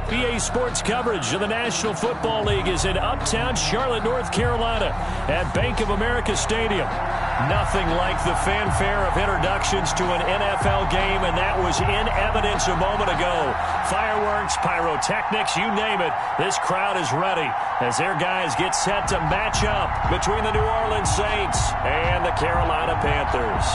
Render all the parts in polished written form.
PA Sports coverage of the National Football League is in uptown Charlotte, North Carolina at Bank of America Stadium. Nothing like the fanfare of introductions to an NFL game, and that was in evidence a moment ago. Fireworks, pyrotechnics, you name it, this crowd is ready as their guys get set to match up between the New Orleans Saints and the Carolina Panthers.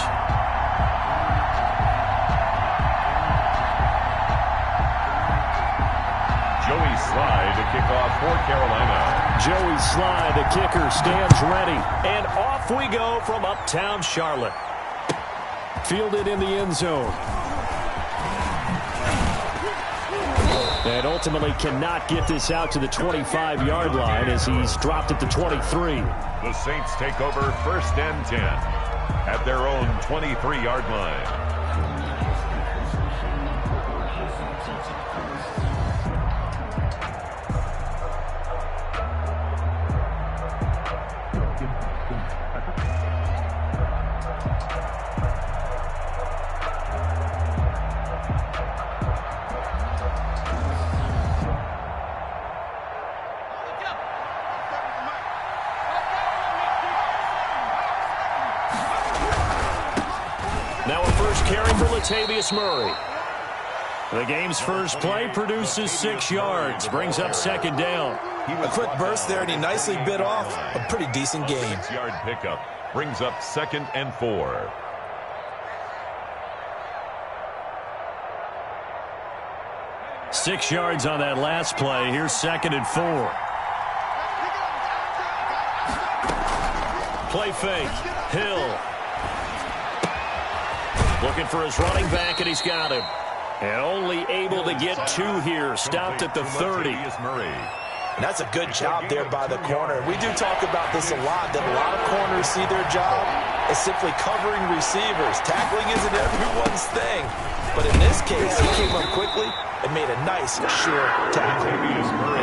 Joey Slye to kick off for Carolina. Joey Slye, the kicker, stands ready. And off we go from uptown Charlotte. Fielded in the end zone. And ultimately cannot get this out to the 25-yard line as he's dropped at the 23. The Saints take over 1st and 10 at their own 23-yard line. Now a first carry for Latavius Murray. The game's first play produces 6 yards, brings up 2nd down. A quick burst there, and he nicely bit off a pretty decent game. 6-yard pickup brings up 2nd and 4. Six yards on that last play. Here's 2nd and 4. Play fake. Hill. Looking for his running back, and he's got him. And only able to get 2 here. Stopped at the 30. And that's a good job there by the corner. We do talk about this a lot, that a lot of corners see their job as simply covering receivers. Tackling isn't everyone's thing. But in this case, he came up quickly and made a nice, sure tackle.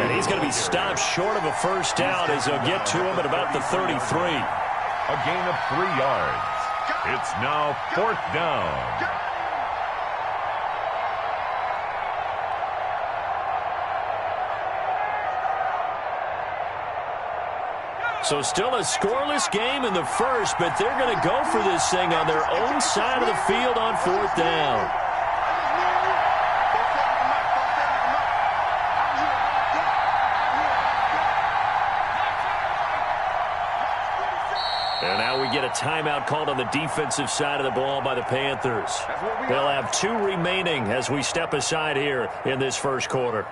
And he's going to be stopped short of a first down as they'll get to him at about the 33. A gain of 3 yards. It's now 4th down. So still a scoreless game in the first, but they're going to go for this thing on their own side of the field on 4th down. And now we get a timeout called on the defensive side of the ball by the Panthers. They'll have 2 remaining as we step aside here in this first quarter.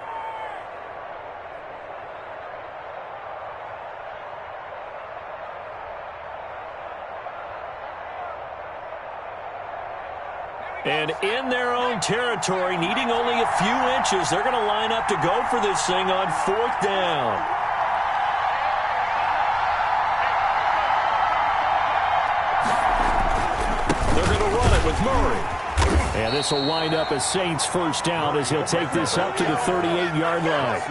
And in their own territory, needing only a few inches, they're going to line up to go for this thing on 4th down. With Murray. And this will wind up a Saints first down as he'll take this up to the 38-yard line.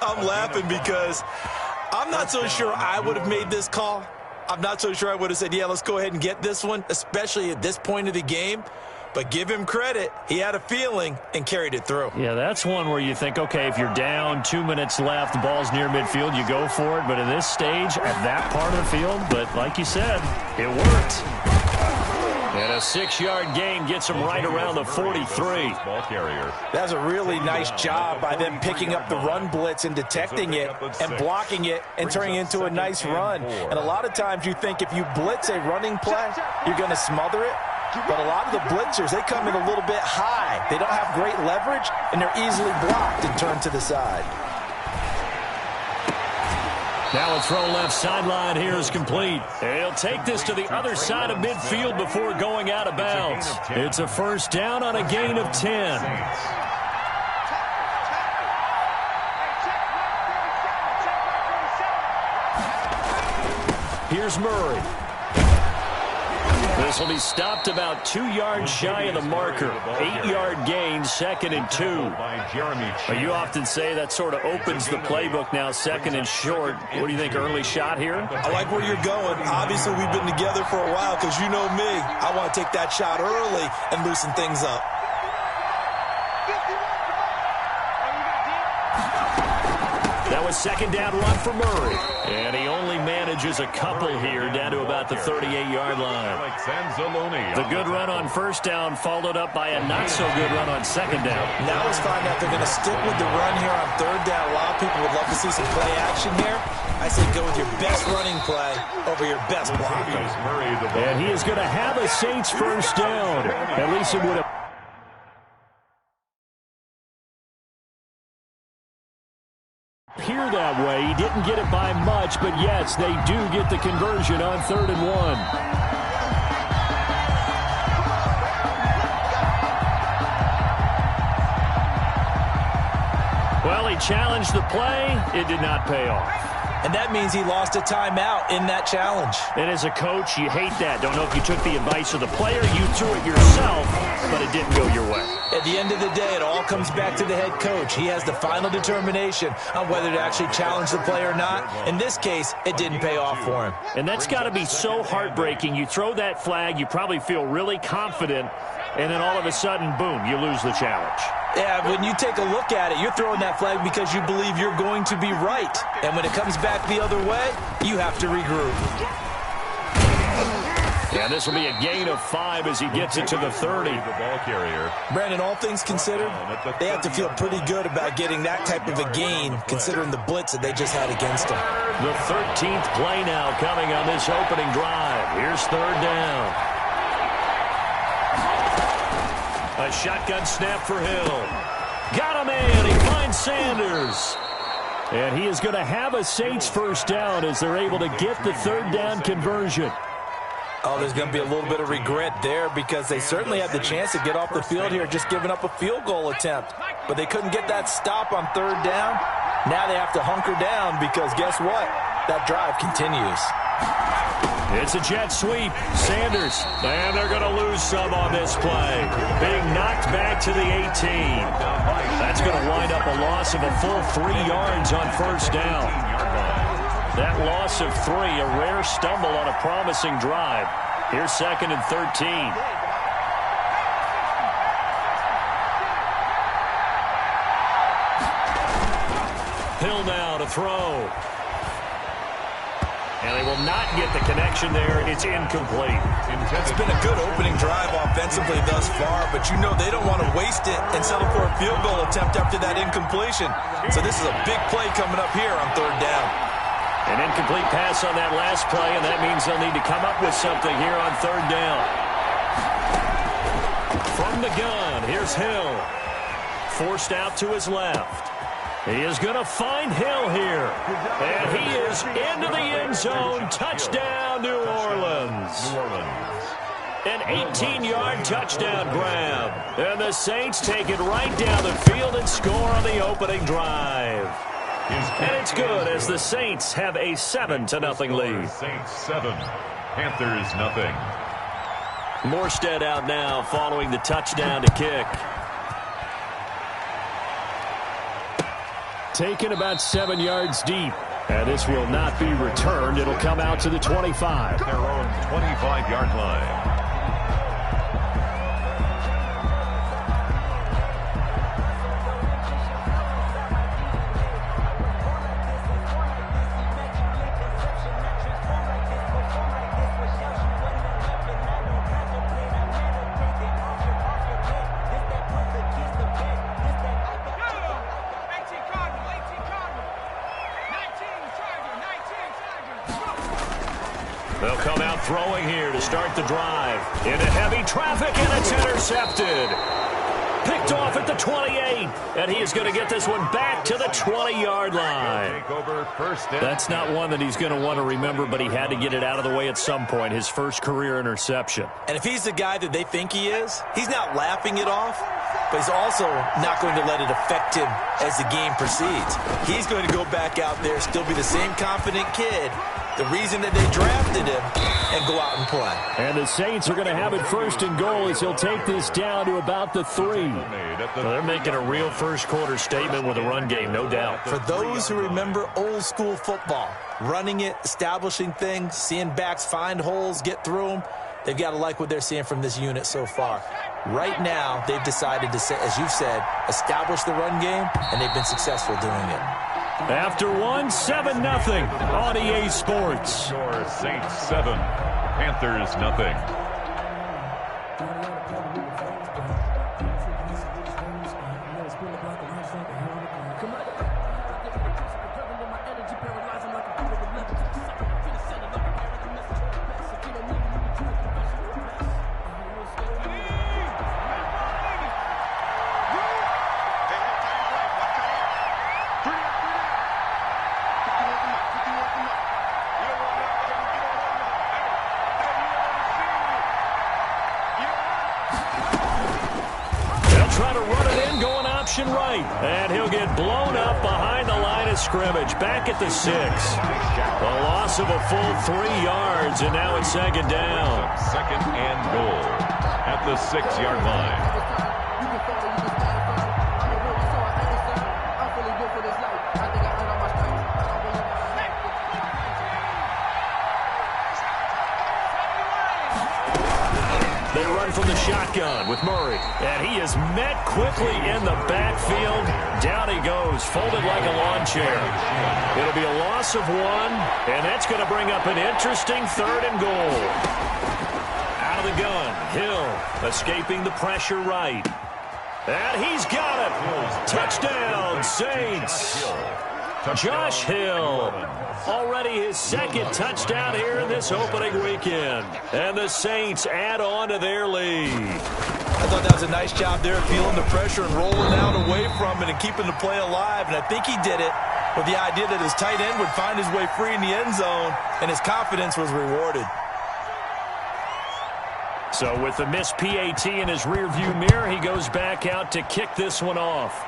I'm laughing because I'm not so sure I would have made this call. I'm not so sure I would have said, yeah, let's go ahead and get this one, especially at this point of the game. But give him credit. He had a feeling and carried it through. Yeah, that's one where you think, okay, if you're down, 2 minutes left, the ball's near midfield, you go for it. But in this stage, at that part of the field, but like you said, it worked. And a 6-yard gain gets him right around the 43. Ball carrier. That's a really nice job by them picking up the run blitz and detecting it and blocking it and turning it into a nice run. And a lot of times you think if you blitz a running play, you're going to smother it. But a lot of the blitzers, they come in a little bit high. They don't have great leverage, and they're easily blocked and turned to the side. Now a throw left sideline here is complete. He'll take this to the other side of midfield before going out of bounds. It's a first down on a gain of 10. Here's Murray. This will be stopped about 2 yards shy of the marker. 8-yard gain, 2nd and 2. You often say that sort of opens the playbook now, 2nd and short. What do you think, early shot here? I like where you're going. Obviously, we've been together for a while because you know me. I want to take that shot early and loosen things up. a second down run for Murray. And he only manages a couple here down to about the 38-yard line. The good run on first down followed up by a not-so-good run on second down. Now let's find out if they're going to stick with the run here on third down. A lot of people would love to see some play action here. I say go with your best running play over your best blocker. And he is going to have a Saints first down. At least it would have appear that way. He didn't get it by much, but yes, they do get the conversion on 3rd and 1. Well, he challenged the play. It did not pay off. And that means he lost a timeout in that challenge. And as a coach, you hate that. Don't know if you took the advice of the player, you threw it yourself, but it didn't go your way. At the end of the day, it all comes back to the head coach. He has the final determination on whether to actually challenge the play or not. In this case, it didn't pay off for him. And that's got to be so heartbreaking. You throw that flag, you probably feel really confident, and then all of a sudden, boom, you lose the challenge. Yeah, when you take a look at it, you're throwing that flag because you believe you're going to be right. And when it comes back the other way, you have to regroup. Yeah, this will be a gain of 5 as he gets it to the 30. Brandon, all things considered, they have to feel pretty good about getting that type of a gain, considering the blitz that they just had against them. The 13th play now coming on this opening drive. Here's 3rd down. A shotgun snap for Hill. Got him in. He finds Sanders. And he is going to have a Saints first down as they're able to get the 3rd down conversion. Oh, there's going to be a little bit of regret there because they certainly had the chance to get off the field here, just giving up a field goal attempt. But they couldn't get that stop on 3rd down. Now they have to hunker down because guess what? That drive continues. It's a jet sweep. Sanders. And they're going to lose some on this play. Being knocked back to the 18. That's going to wind up a loss of a full 3 yards on first down. That loss of 3, a rare stumble on a promising drive. Here's 2nd and 13. Hill now to throw. And they will not get the connection there. It's incomplete. It's been a good opening drive offensively thus far, but you know they don't want to waste it and settle for a field goal attempt after that incompletion. So this is a big play coming up here on 3rd down. An incomplete pass on that last play, and that means they'll need to come up with something here on 3rd down. From the gun, here's Hill. Forced out to his left. He is going to find Hill here. And he is into the end zone. Touchdown, New Orleans. An 18-yard touchdown grab. And the Saints take it right down the field and score on the opening drive. And it's good as the Saints have a 7-0 lead. Saints 7, Panthers 0. Morstead out now following the touchdown to kick. Taken about 7 yards deep. And this will not be returned. It'll come out to the 25. Their own 25-yard line. They'll come out throwing here to start the drive. Into heavy traffic, and it's intercepted. Picked off at the 28, and he is going to get this one back to the 20-yard line. That's not one that he's going to want to remember, but he had to get it out of the way at some point, his first career interception. And if he's the guy that they think he is, he's not laughing it off, but he's also not going to let it affect him as the game proceeds. He's going to go back out there, still be the same confident kid, the reason that they drafted him, and go out and play. And the Saints are going to have it 1st and goal as he'll take this down to about the 3. Well, they're making a real first-quarter statement with a run game, no doubt. For those who remember old-school football, running it, establishing things, seeing backs find holes, get through them, they've got to like what they're seeing from this unit so far. Right now, they've decided to, as you've said, establish the run game, and they've been successful doing it. After one, 7-0 on EA Sports. Score Saints 7, Panthers nothing. Right, and he'll get blown up behind the line of scrimmage, back at the 6. A loss of a full 3 yards, and now it's second down. Second and goal at the 6-yard line. They run from the shotgun with Murray, and he is met quickly in the backfield. Down he goes, folded like a lawn chair. It'll be a loss of 1, and that's going to bring up an interesting 3rd and goal. Out of the gun, Hill escaping the pressure right. And he's got it. Touchdown, Saints. Josh Hill, already his 2nd touchdown here in this opening weekend. And the Saints add on to their lead. I thought that was a nice job there, feeling the pressure and rolling out away from it and keeping the play alive. And I think he did it with the idea that his tight end would find his way free in the end zone, and his confidence was rewarded. So with the missed PAT in his rearview mirror, he goes back out to kick this one off.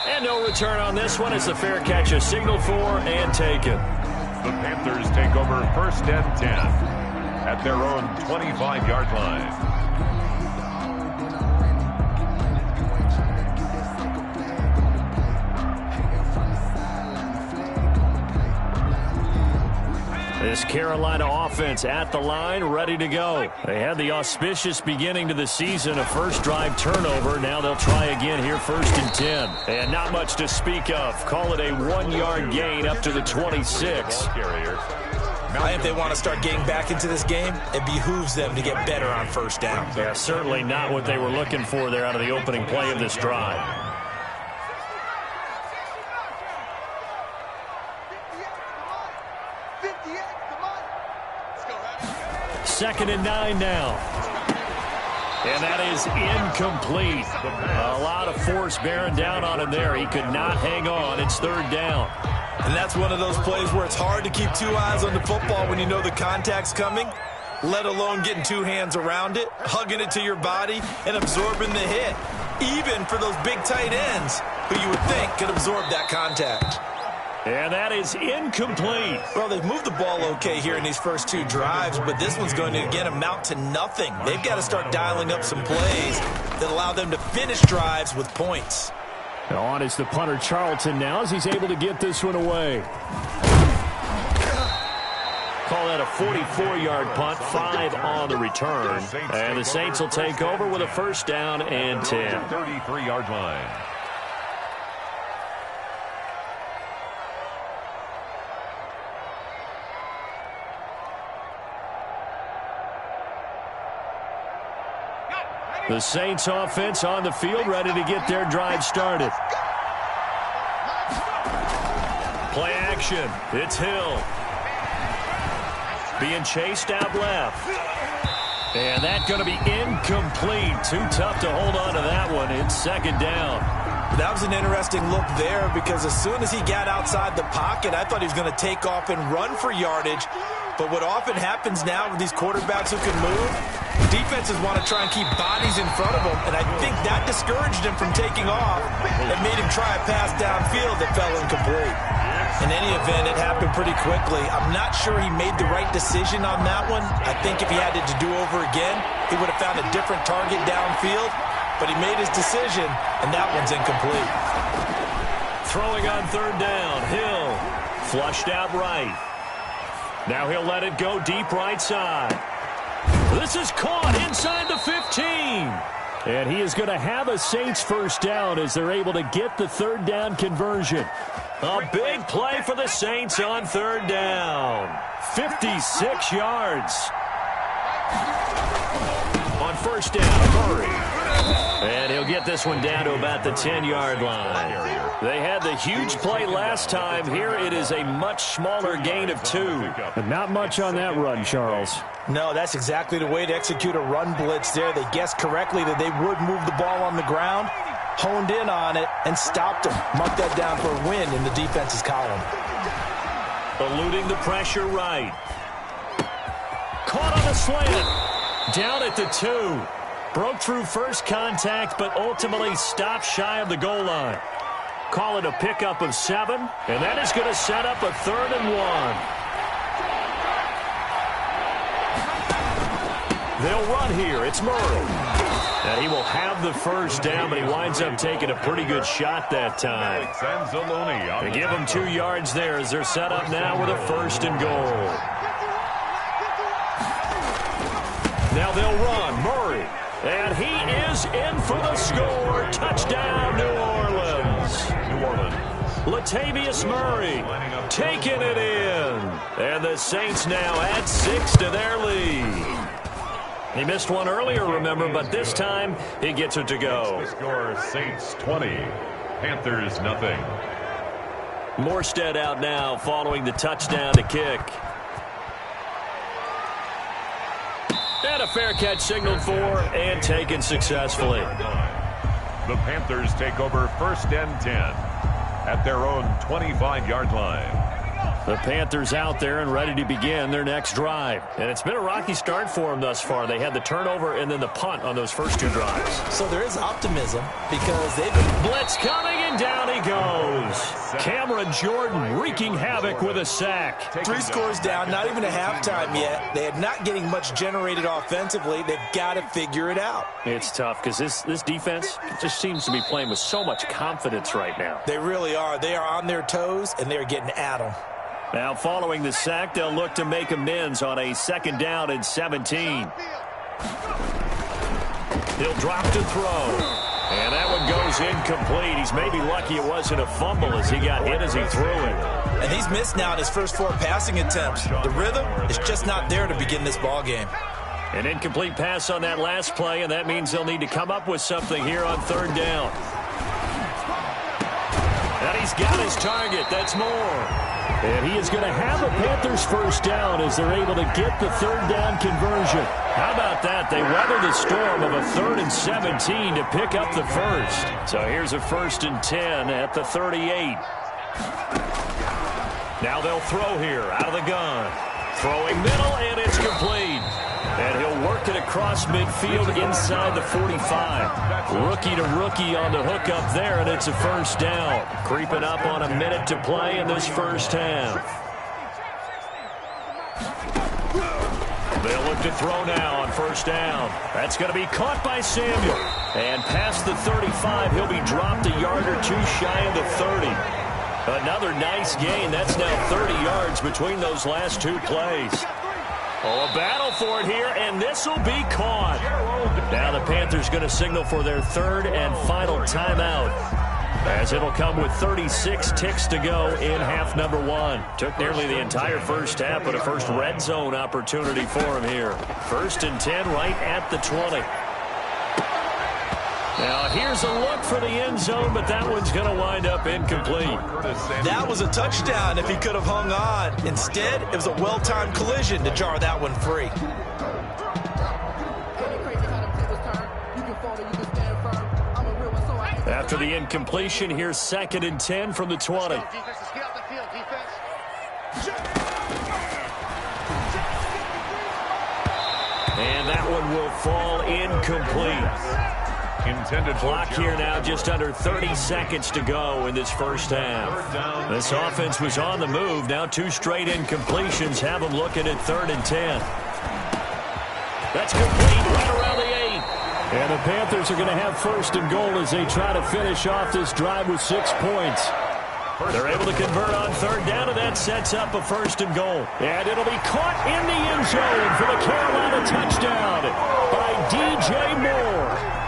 And no return on this one as the fair catch is signaled for and taken. The Panthers take over 1st and 10 at their own 25-yard line. This Carolina offense at the line, ready to go. They had the auspicious beginning to the season, a first drive turnover. Now they'll try again here 1st and 10. And not much to speak of. Call it a 1-yard gain up to the 26. I think they want to start getting back into this game. It behooves them to get better on 1st down. Yeah, certainly not what they were looking for there out of the opening play of this drive. 2nd and 9 now. And that is incomplete. A lot of force bearing down on him there. He could not hang on. It's 3rd down. And that's one of those plays where it's hard to keep 2 eyes on the football when you know the contact's coming, let alone getting 2 hands around it, hugging it to your body, and absorbing the hit. Even for those big tight ends who you would think could absorb that contact. And that is incomplete. Well, they've moved the ball okay here in these first 2 drives, but this one's going to, again, amount to nothing. They've got to start dialing up some plays that allow them to finish drives with points. And on is the punter Charlton now as he's able to get this one away. Call that a 44-yard punt, 5 on the return. And the Saints will take over with a 1st down and 10. 33-yard line. The Saints offense on the field, ready to get their drive started. Play action. It's Hill. Being chased out left. And that's going to be incomplete. Too tough to hold on to that one. It's 2nd down. That was an interesting look there because as soon as he got outside the pocket, I thought he was going to take off and run for yardage. But what often happens now with these quarterbacks who can move, defenses want to try and keep bodies in front of them, and I think that discouraged him from taking off and made him try a pass downfield that fell incomplete. In any event, it happened pretty quickly. I'm not sure he made the right decision on that one. I think if he had it to do over again, he would have found a different target downfield, but he made his decision, and that one's incomplete. Throwing on 3rd down, Hill flushed out right. Now he'll let it go deep right side. This is caught inside the 15. And he is going to have a Saints first down as they're able to get the third down conversion. A big play for the Saints on third down. 56 yards. On first down, Murray. And he'll get this one down to about the 10-yard line. They had the huge play last time. Here it is a much smaller gain of 2. But not much on that run, Charles. No, that's exactly the way to execute a run blitz there. They guessed correctly that they would move the ball on the ground, honed in on it, and stopped them. Mark that down for a win in the defense's column. Eluding the pressure right. Caught on a slant. Down at the 2. Broke through first contact, but ultimately stopped shy of the goal line. Call it a pickup of 7, and that is going to set up a 3rd and 1. They'll run here. It's Murray. And he will have the first down, but he winds up taking a pretty good shot that time. They give him 2 yards there as they're set up now with a 1st and goal. Now they'll run. Murray. And he is in for the score. Touchdown, New Orleans. Latavius Murray taking it in. And the Saints now add 6 to their lead. He missed one earlier, remember, but this time he gets it to go. The score, Saints 20, Panthers nothing. Morstead out now following the touchdown to kick. And a fair catch signaled for and taken successfully. The Panthers take over 1st and 10 at their own 25-yard line. The Panthers out there and ready to begin their next drive. And it's been a rocky start for them thus far. They had the turnover and then the punt on those first 2 drives. So there is optimism because they've been... Blitz coming, and down he goes. Cameron Jordan wreaking havoc with a sack. 3 scores down, not even a halftime yet. They are not getting much generated offensively. They've got to figure it out. It's tough because this defense just seems to be playing with so much confidence right now. They really are. They are on their toes, and they're getting at them. Now, following the sack, they'll look to make amends on a 2nd down and 17. He'll drop to throw. And that one goes incomplete. He's maybe lucky it wasn't a fumble as he got hit as he threw it. And he's missed now his first 4 passing attempts. The rhythm is just not there to begin this ball game. An incomplete pass on that last play, and that means they'll need to come up with something here on 3rd down. And he's got his target. That's more. And he is going to have a Panthers first down as they're able to get the 3rd down conversion. How about that? They weather the storm of a 3rd and 17 to pick up the first. So here's a 1st and 10 at the 38. Now they'll throw here out of the gun. Throwing middle, and it's complete. And he'll work it across midfield inside the 45. Rookie to rookie on the hook up there, and it's a first down. Creeping up on a minute to play in this first half. They'll look to throw now on first down. That's going to be caught by Samuel. And past the 35, he'll be dropped a yard or 2 shy of the 30. Another nice gain. That's now 30 yards between those last 2 plays. Oh, a battle for it here, and this will be caught. Now the Panthers going to signal for their 3rd and final timeout, as it'll come with 36 ticks to go in half number 1. Took nearly the entire first half, but a first red zone opportunity for him here. 1st and 10 right at the 20. Now here's a look for the end zone, but that one's going to wind up incomplete. That was a touchdown if he could have hung on. Instead, it was a well-timed collision to jar that one free. After the incompletion, here's 2nd and 10 from the 20. And that one will fall incomplete. Intended clock here now, just under 30 seconds to go in this first half. This offense was on the move. Now 2 straight incompletions have them looking at 3rd and 10. That's complete right around the 8. And the Panthers are going to have 1st and goal as they try to finish off this drive with 6 points. They're able to convert on 3rd down, and that sets up a 1st and goal. And it'll be caught in the end zone for the Carolina touchdown by DJ Moore.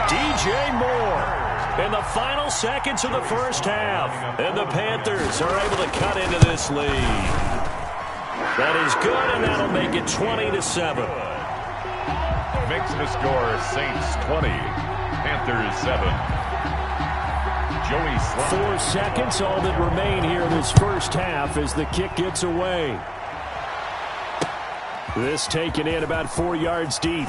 DJ Moore in the final seconds of the first half. And the Panthers are able to cut into this lead. That is good, and that'll make it 20-7. Makes the score Saints 20, Panthers 7. Joey Slye. 4 seconds, all that remain here in this first half as the kick gets away. This taken in about 4 yards deep.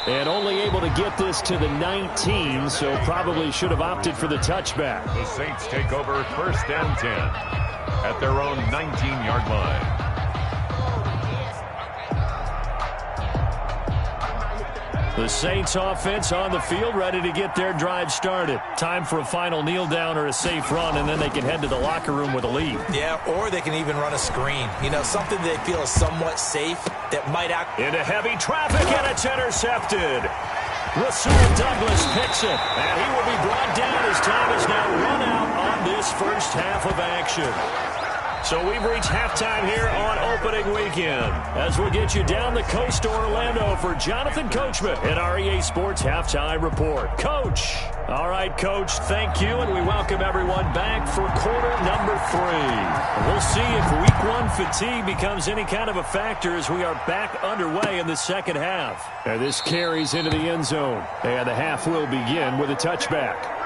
And only able to get this to the 19, so probably should have opted for the touchback. The Saints take over 1st and 10 at their own 19-yard line. The Saints offense on the field, ready to get their drive started. Time for a final kneel down or a safe run, and then they can head to the locker room with a lead. Yeah, or they can even run a screen. You know, something they feel is somewhat safe that might act. Into heavy traffic, and it's intercepted. Rasul Douglas picks it, and he will be brought down as time is now run out on this first half of action. So we've reached halftime here on opening weekend as we'll get you down the coast to Orlando for Jonathan Coachman in our EA Sports Halftime Report. Coach. All right, Coach, thank you, and we welcome everyone back for quarter number 3. We'll see if week 1 fatigue becomes any kind of a factor as we are back underway in the second half. And this carries into the end zone, and the half will begin with a touchback.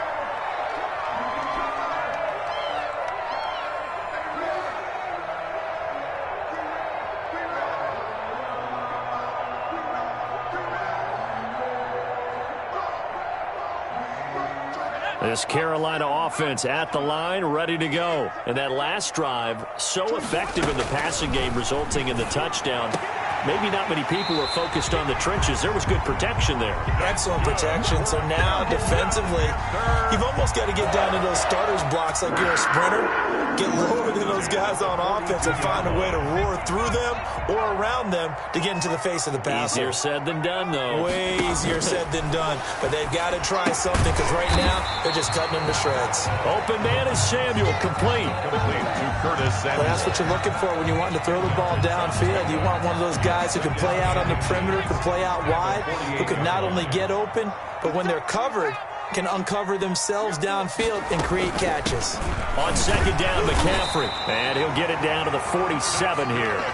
This Carolina offense at the line, ready to go. And that last drive, so effective in the passing game, resulting in the touchdown. Maybe not many people were focused on the trenches. There was good protection there. Excellent protection. So now, defensively, you've almost got to get down to those starters blocks like you're a sprinter. Get lower than those guys on offense and find a way to roar through them or around them to get into the face of the passer. Easier said than done, though. Way easier said than done. But they've got to try something because right now, they're just cutting them to shreds. Open man is Samuel, complete. Complete to Curtis Samuel. Well, that's what you're looking for when you want to throw the ball downfield. You want one of those guys who can play out on the perimeter, can play out wide, who can not only get open, but when they're covered, can uncover themselves downfield and create catches. On second down, McCaffrey. And he'll get it down to the 47 here.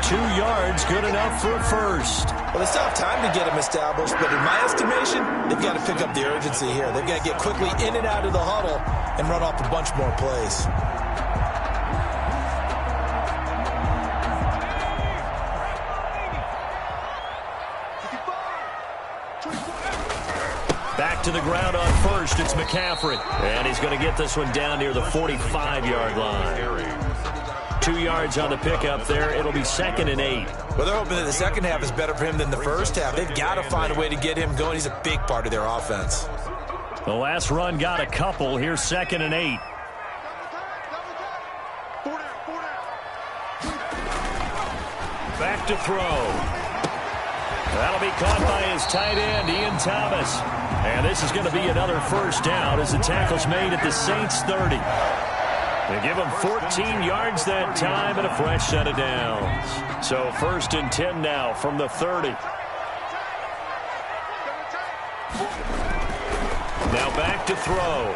2 yards, good enough for a first. Well, they still have time to get them established, but in my estimation, they've got to pick up the urgency here. They've got to get quickly in and out of the huddle and run off a bunch more plays. Back to the ground on first, it's McCaffrey. And he's going to get this one down near the 45-yard line. 2 yards on the pickup there. It'll be 2nd and 8. Well, they're hoping that the second half is better for him than the first half. They've got to find a way to get him going. He's a big part of their offense. The last run got a couple. Here's 2nd and 8. Back to throw. That'll be caught by his tight end, Ian Thomas. And this is going to be another first down as the tackle's made at the Saints 30. They give him 14 yards that time and a fresh set of downs. So 1st and 10 now from the 30. Now back to throw.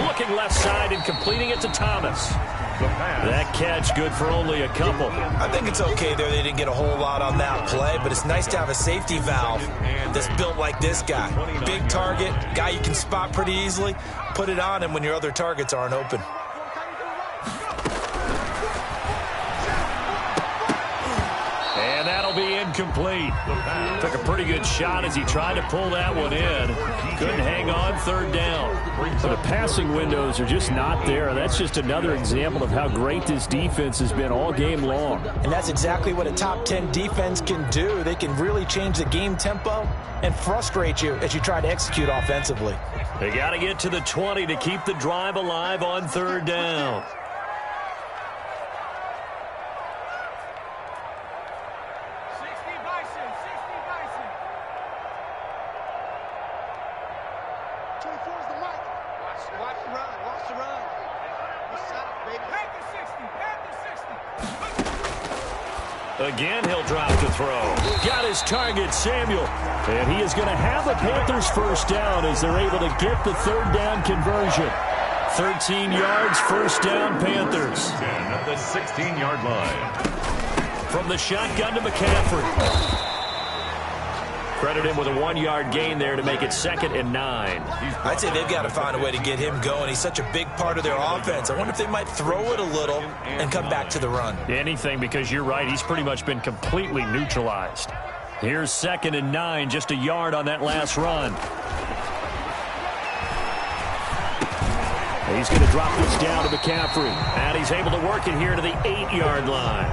Looking left side and completing it to Thomas. That catch good for only a couple. I think it's okay there. They didn't get a whole lot on that play, but it's nice to have a safety valve that's built like this guy. Big target, guy you can spot pretty easily. Put it on him when your other targets aren't open. And that'll be incomplete. Took a pretty good shot as he tried to pull that one in. Couldn't hang on 3rd down. So the passing windows are just not there. That's just another example of how great this defense has been all game long. And that's exactly what a top 10 defense can do. They can really change the game tempo and frustrate you as you try to execute offensively. They got to get to the 20 to keep the drive alive on 3rd down. Again, he'll drop to throw. Got his target, Samuel. And he is going to have the Panthers first down as they're able to get the third down conversion. 13 yards, first down, Panthers. 10 at the 16-yard line. From the shotgun to McCaffrey. Credit him with a 1-yard gain there to make it 2nd and 9. I'd say they've got to find a way to get him going. He's such a big part of their offense. I wonder if they might throw it a little and come back to the run. Anything, because you're right. He's pretty much been completely neutralized. Here's 2nd and 9, just a yard on that last run. He's going to drop this down to McCaffrey. And he's able to work it here to the 8-yard line.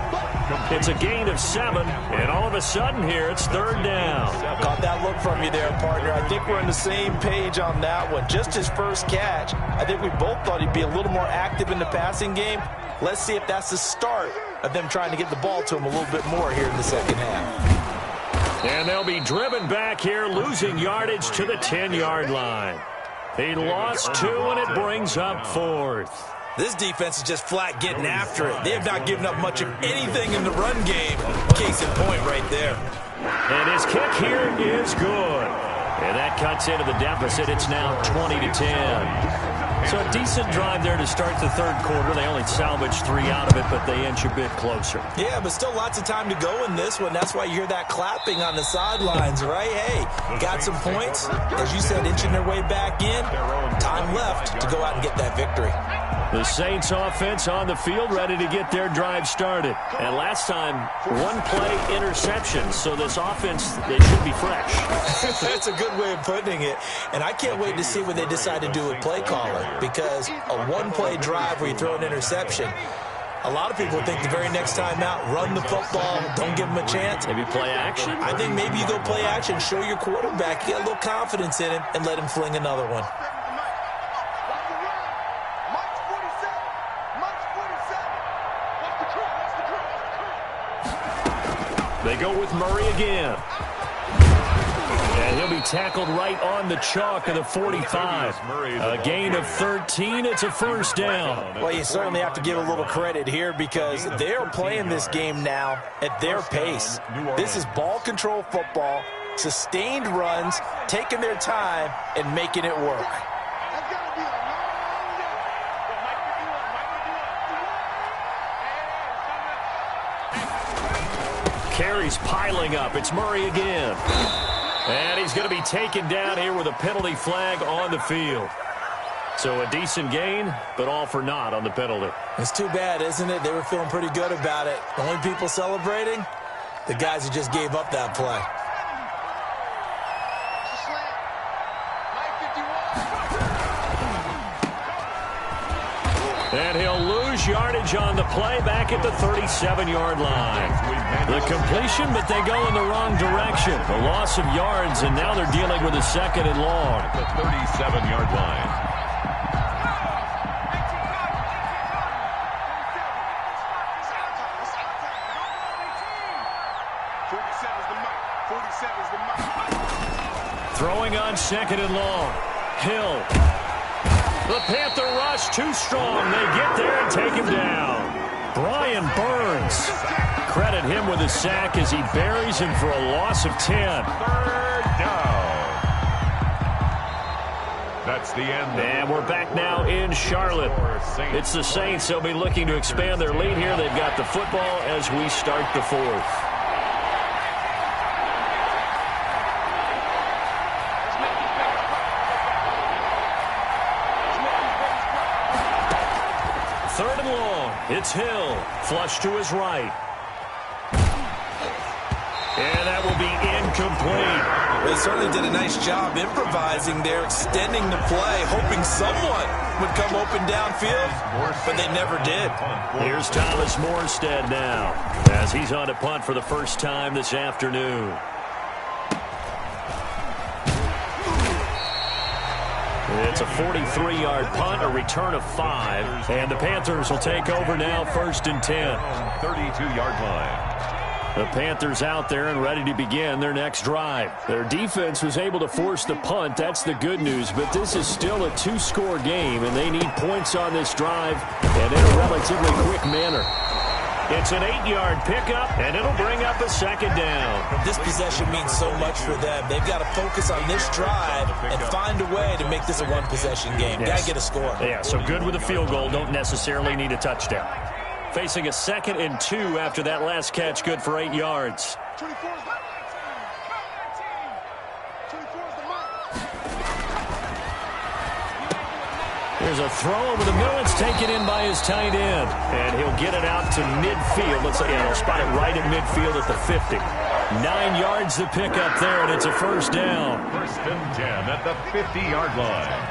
It's a gain of 7, and all of a sudden here, it's 3rd down. Got that look from you there, partner. I think we're on the same page on that one. Just his first catch, I think we both thought he'd be a little more active in the passing game. Let's see if that's the start of them trying to get the ball to him a little bit more here in the second half. And they'll be driven back here, losing yardage to the 10-yard line. He lost 2, and it brings up 4th. This defense is just flat getting after it. They have not given up much of anything in the run game. Case in point right there. And his kick here is good. And that cuts into the deficit. It's now 20-10. So a decent drive there to start the third quarter. They only salvaged 3 out of it, but they inch a bit closer. Yeah, but still lots of time to go in this one. That's why you hear that clapping on the sidelines, right? Hey, got some points. As you said, inching their way back in. Time left to go out and get that victory. The Saints offense on the field, ready to get their drive started. And last time, 1-play interception. So this offense, they should be fresh. That's a good way of putting it. And I can't wait to see what they decide to do with play calling. Because a 1-play drive where you throw an interception, a lot of people think the very next time out, run the football, don't give them a chance. Maybe play action? I think maybe you go play action, show your quarterback, get a little confidence in him, and let him fling another one. They go with Murray again. And he'll be tackled right on the chalk of the 45. A gain of 13. It's a first down. Well, you certainly have to give a little credit here because they're playing this game now at their pace. This is ball control football, sustained runs, taking their time, and making it work. Carries piling up. It's Murray again. And he's going to be taken down here with a penalty flag on the field. So a decent gain, but all for naught on the penalty. It's too bad, isn't it? They were feeling pretty good about it. The only people celebrating, the guys who just gave up that play. And he'll lose yardage on the play back at the 37-yard line. The completion, but they go in the wrong direction. A loss of yards, and now they're dealing with a 2nd and long. The 37-yard line. Throwing on 2nd and long. Hill. The Panther rush too strong. They get there and take him down. Brian Burns. Credit him with a sack as he buries him for a loss of 10. 3rd down. That's the end. And we're back now in Charlotte. It's the Saints. They'll be looking to expand their lead here. They've got the football as we start the 4th. It's Hill, flush to his right. And that will be incomplete. They certainly did a nice job improvising there, extending the play, hoping someone would come open downfield, but they never did. Here's Thomas Morstead now, as he's on a punt for the first time this afternoon. It's a 43-yard punt, a return of 5, and the Panthers will take over now, 1st and 10. 32-yard line. The Panthers out there and ready to begin their next drive. Their defense was able to force the punt. That's the good news, but this is still a 2-score game, and they need points on this drive and in a relatively quick manner. It's an 8-yard pickup, and it'll bring up a second down. This possession means so much for them. They've got to focus on this drive and find a way to make this a one-possession game. Yes. Got to get a score. Yeah, so good with a field goal. Don't necessarily need a touchdown. Facing a 2nd and 2 after that last catch, good for 8 yards. There's a throw over the middle. It's taken in by his tight end. And he'll get it out to midfield. Let's say, he'll spot it right at midfield at the 50. 9 yards the pickup there, and it's a first down. 1st and 10 at the 50-yard line.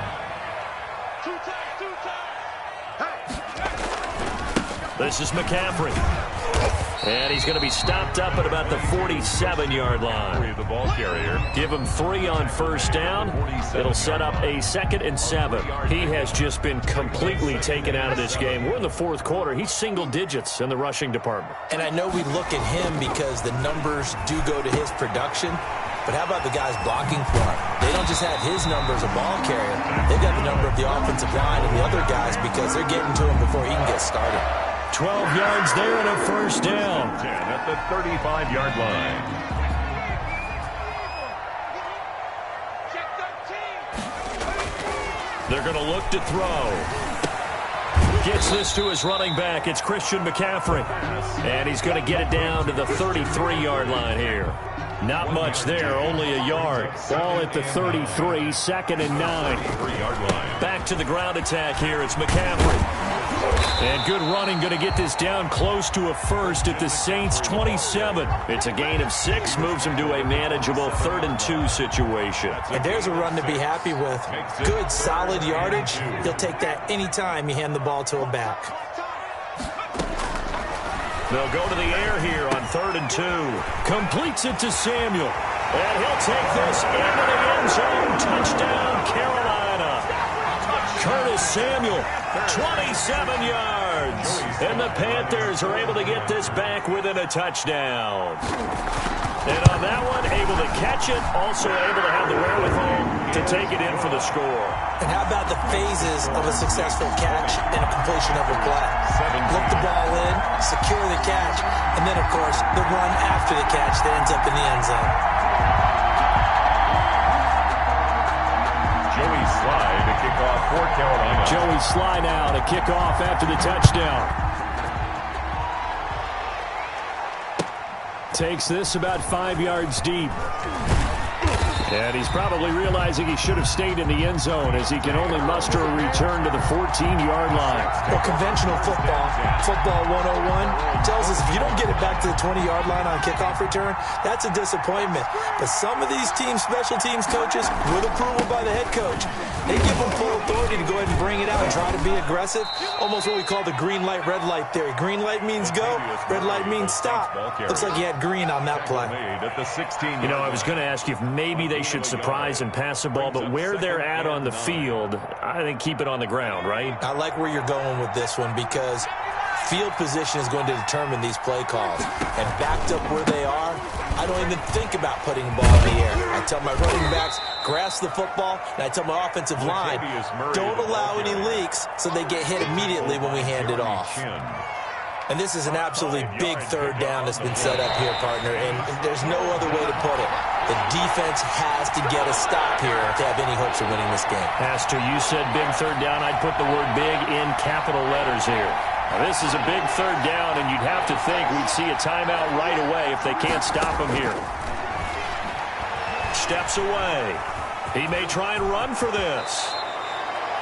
This is McCaffrey. And he's going to be stopped up at about the 47-yard line. The ball carrier. Give him 3 on first down. It'll set up a 2nd and 7. He has just been completely taken out of this game. We're in the 4th quarter. He's single digits in the rushing department. And I know we look at him because the numbers do go to his production. But how about the guys blocking for him? They don't just have his number as a ball carrier. They've got the number of the offensive line and the other guys because they're getting to him before he can get started. 12 yards there and a first down. 10 at the 35-yard line. They're going to look to throw. Gets this to his running back. It's Christian McCaffrey. And he's going to get it down to the 33-yard line here. Not much there, only a yard. Ball at the 33, 2nd and 9. 3-yard line. Back to the ground attack here. It's McCaffrey. And good running, going to get this down close to a first at the Saints' 27. It's a gain of 6, moves him to a manageable 3rd and 2 situation. And there's a run to be happy with. Good, solid yardage. He'll take that anytime you hand the ball to a back. They'll go to the air here on 3rd and 2. Completes it to Samuel. And he'll take this into the end zone. Touchdown, Carolina. Curtis Samuel, 27 yards. And the Panthers are able to get this back within a touchdown. And on that one, able to catch it, also able to have the wherewithal to take it in for the score. And how about the phases of a successful catch and a completion of a play? Look the ball in, secure the catch, and then, of course, the run after the catch that ends up in the end zone. Joey Sly to kick off for Carolina. Joey Sly now to kick off after the touchdown. Takes this about 5 yards deep. And he's probably realizing he should have stayed in the end zone as he can only muster a return to the 14-yard line. Well, conventional football 101, tells us if you don't get it back to the 20-yard line on kickoff return, that's a disappointment. But some of these special teams coaches, with approval by the head coach, they give them full authority to go ahead and bring it out and try to be aggressive. Almost what we call the green light, red light theory. Green light means go, red light means stop. Looks like he had green on that play. You know, I was going to ask you if maybe they should surprise and pass the ball, but where they're at on the field, I think keep it on the ground, right? I like where you're going with this one because field position is going to determine these play calls. And backed up where they are, I don't even think about putting the ball in the air. I tell my running backs, grasp the football, and I tell my offensive line, don't allow any leaks so they get hit immediately when we hand it off. And this is an absolutely big 3rd down that's been set up here, partner, and there's no other way to put it. The defense has to get a stop here to have any hopes of winning this game. Pastor, you said big 3rd down. I'd put the word big in capital letters here. Now, this is a big 3rd down, and you'd have to think we'd see a timeout right away if they can't stop him here. Steps away. He may try and run for this.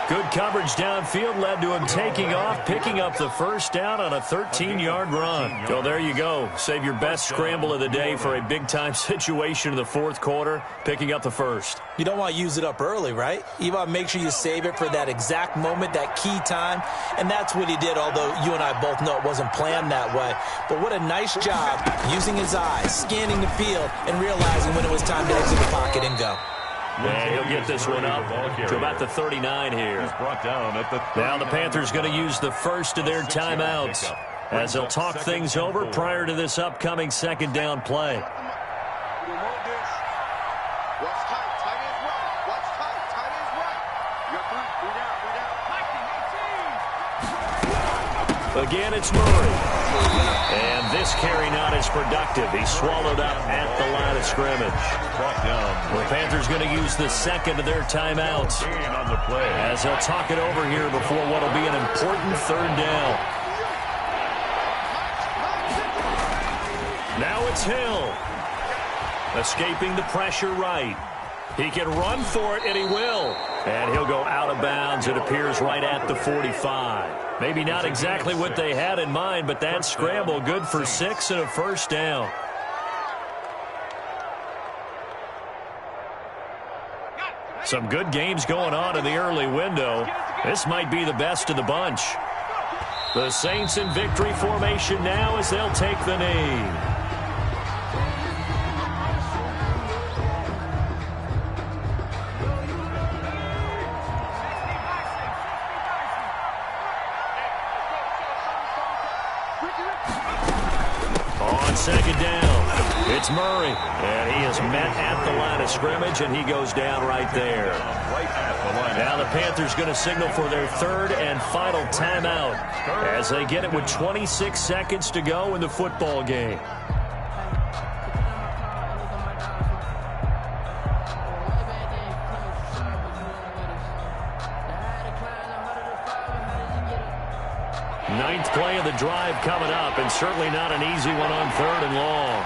Good coverage downfield led to him taking off, picking up the first down on a 13-yard run. So there you go. Save your best scramble of the day for a big-time situation in the 4th quarter, picking up the first. You don't want to use it up early, right? You want to make sure you save it for that exact moment, that key time. And that's what he did, although you and I both know it wasn't planned that way. But what a nice job using his eyes, scanning the field, and realizing when it was time to exit the pocket and go. And he'll get this one up to about the 39 here. Now the Panthers going to use the first of their timeouts as they'll talk things over prior to this upcoming 2nd down play. Again, it's Murray. And this carry not as productive. He's swallowed up at the line of scrimmage. The Panthers going to use the second of their timeouts as they'll talk it over here before what will be an important third down. Now it's Hill. Escaping the pressure right. He can run for it, and he will. And he'll go out of bounds, it appears, right at the 45. Maybe not exactly what they had in mind, but that scramble good for 6 and a first down. Some good games going on in the early window. This might be the best of the bunch. The Saints in victory formation now as they'll take the knee. Second down. It's Murray. And he is met at the line of scrimmage, and he goes down right there. Now the Panthers going to signal for their third and final timeout as they get it with 26 seconds to go in the football game. Ninth play of the drive coming up, and certainly not an easy one on third and long.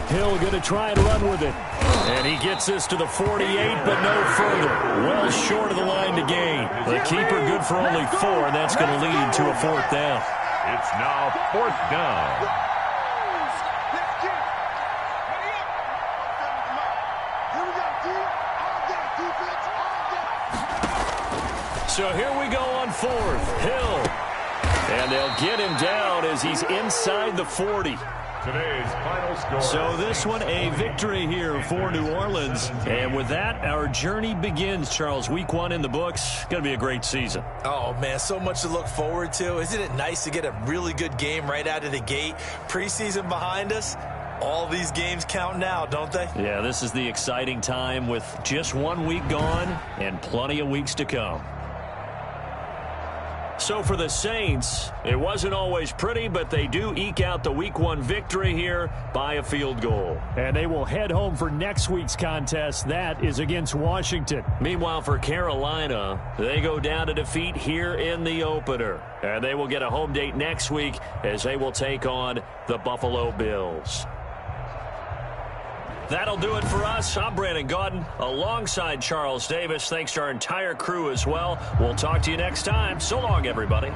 Hill going to try and run with it. And he gets this to the 48, but no further. Well short of the line to gain. The keeper good for only 4, and that's going to lead to a fourth down. It's now fourth down. So here we go on fourth. Hill. And they'll get him down as he's inside the 40. Today's final score. So this one, a victory here for New Orleans. And with that, our journey begins, Charles. Week 1 in the books. Going to be a great season. Oh, man, so much to look forward to. Isn't it nice to get a really good game right out of the gate? Preseason behind us. All these games count now, don't they? Yeah, this is the exciting time with just 1 week gone and plenty of weeks to come. So for the Saints, it wasn't always pretty, but they do eke out the Week 1 victory here by a field goal. And they will head home for next week's contest. That is against Washington. Meanwhile, for Carolina, they go down to defeat here in the opener. And they will get a home date next week as they will take on the Buffalo Bills. That'll do it for us. I'm Brandon Gaudin alongside Charles Davis. Thanks to our entire crew as well. We'll talk to you next time. So long, everybody.